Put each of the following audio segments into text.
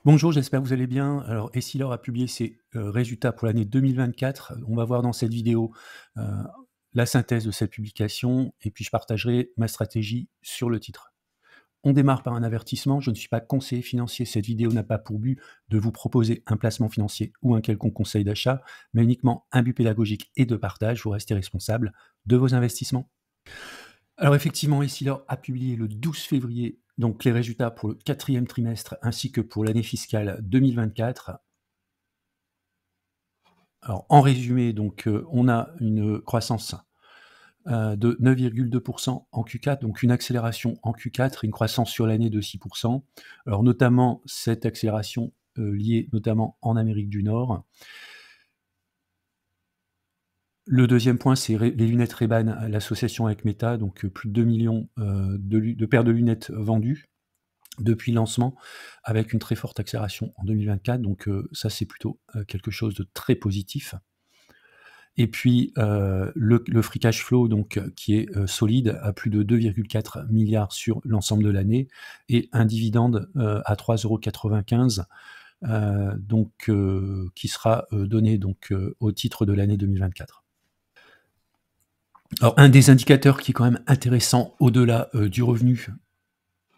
Bonjour, j'espère que vous allez bien. Alors, Essilor a publié ses résultats pour l'année 2024. On va voir dans cette vidéo euh, la synthèse de cette publication et puis je partagerai ma stratégie sur le titre. On démarre par un avertissement. Je ne suis pas conseiller financier. Cette vidéo n'a pas pour but de vous proposer un placement financier ou un quelconque conseil d'achat, mais uniquement un but pédagogique et de partage. Vous restez responsable de vos investissements. Alors effectivement, Essilor a publié le 12 février donc les résultats pour le 4e trimestre ainsi que pour l'année fiscale 2024. Alors en résumé, donc on a une croissance de 9,2% en Q4, donc une accélération en Q4, une croissance sur l'année de 6%. Alors notamment cette accélération liée notamment en Amérique du Nord. Le deuxième point, c'est les lunettes Ray-Ban, l'association avec Meta, donc plus de 2 millions de paires de lunettes vendues depuis le lancement, avec une très forte accélération en 2024. Donc ça, c'est plutôt quelque chose de très positif. Et puis le free cash flow, donc qui est solide, à plus de 2,4 milliards sur l'ensemble de l'année, et un dividende à 3,95 €, donc qui sera donné donc au titre de l'année 2024. Alors, un des indicateurs qui est quand même intéressant au-delà du revenu,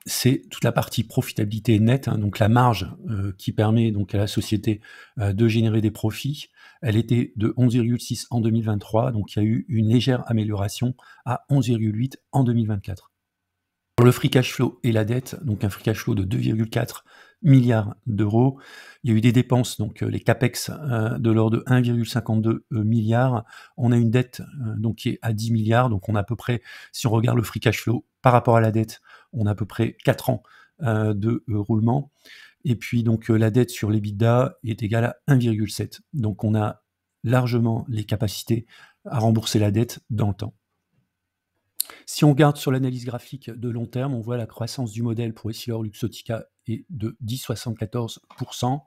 c'est toute la partie profitabilité nette, hein, donc la marge qui permet donc à la société de générer des profits. Elle était de 11,6 en 2023, donc il y a eu une légère amélioration à 11,8 en 2024. Pour le free cash flow et la dette, donc un free cash flow de 2,4 milliards d'euros. Il y a eu des dépenses, donc les CAPEX de l'ordre de 1,52 milliard. On a une dette donc qui est à 10 milliards, donc on a à peu près, si on regarde le free cash flow par rapport à la dette, on a à peu près 4 ans de roulement. Et puis donc la dette sur l'EBITDA est égale à 1,7. Donc on a largement les capacités à rembourser la dette dans le temps. Si on regarde sur l'analyse graphique de long terme, on voit la croissance du modèle pour Essilor-Luxottica est de 10,74%.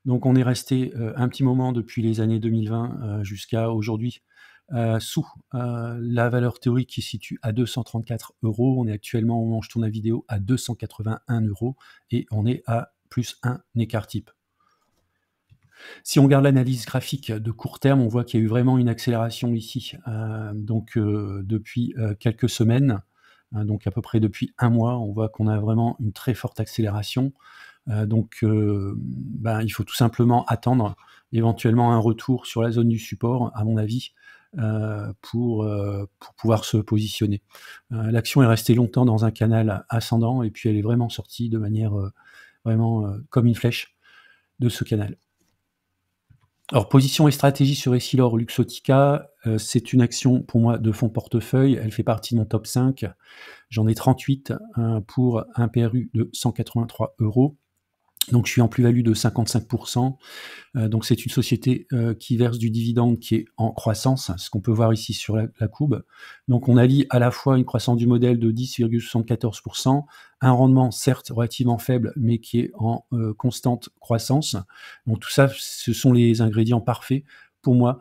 Donc on est resté un petit moment depuis les années 2020 jusqu'à aujourd'hui sous la valeur théorique qui se situe à 234 €. On est actuellement, au moment où je tourne la vidéo, à 281 € et on est à plus un écart type. Si on regarde l'analyse graphique de court terme, on voit qu'il y a eu vraiment une accélération ici, donc depuis quelques semaines, donc à peu près depuis un mois, on voit qu'on a vraiment une très forte accélération. Donc il faut tout simplement attendre éventuellement un retour sur la zone du support, à mon avis, pour pouvoir se positionner. L'action est restée longtemps dans un canal ascendant et puis elle est vraiment sortie de manière vraiment comme une flèche de ce canal. Alors, position et stratégie sur Essilor-Luxottica, c'est une action pour moi de fonds portefeuille. Elle fait partie de mon top 5. J'en ai 38 pour un PRU de 183 €. Donc, je suis en plus-value de 55%. Donc, c'est une société qui verse du dividende qui est en croissance, ce qu'on peut voir ici sur la courbe. Donc, on allie à la fois une croissance du modèle de 10,74%, un rendement certes relativement faible, mais qui est en constante croissance. Donc, tout ça, ce sont les ingrédients parfaits pour moi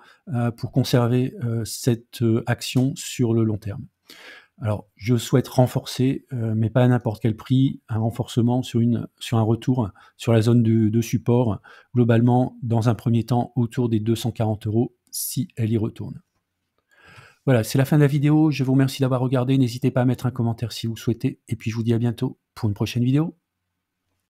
pour conserver cette action sur le long terme. Alors, je souhaite renforcer, mais pas à n'importe quel prix, un renforcement sur un retour sur la zone de support, globalement, dans un premier temps, autour des 240 € si elle y retourne. Voilà, c'est la fin de la vidéo. Je vous remercie d'avoir regardé. N'hésitez pas à mettre un commentaire si vous le souhaitez et puis je vous dis à bientôt pour une prochaine vidéo.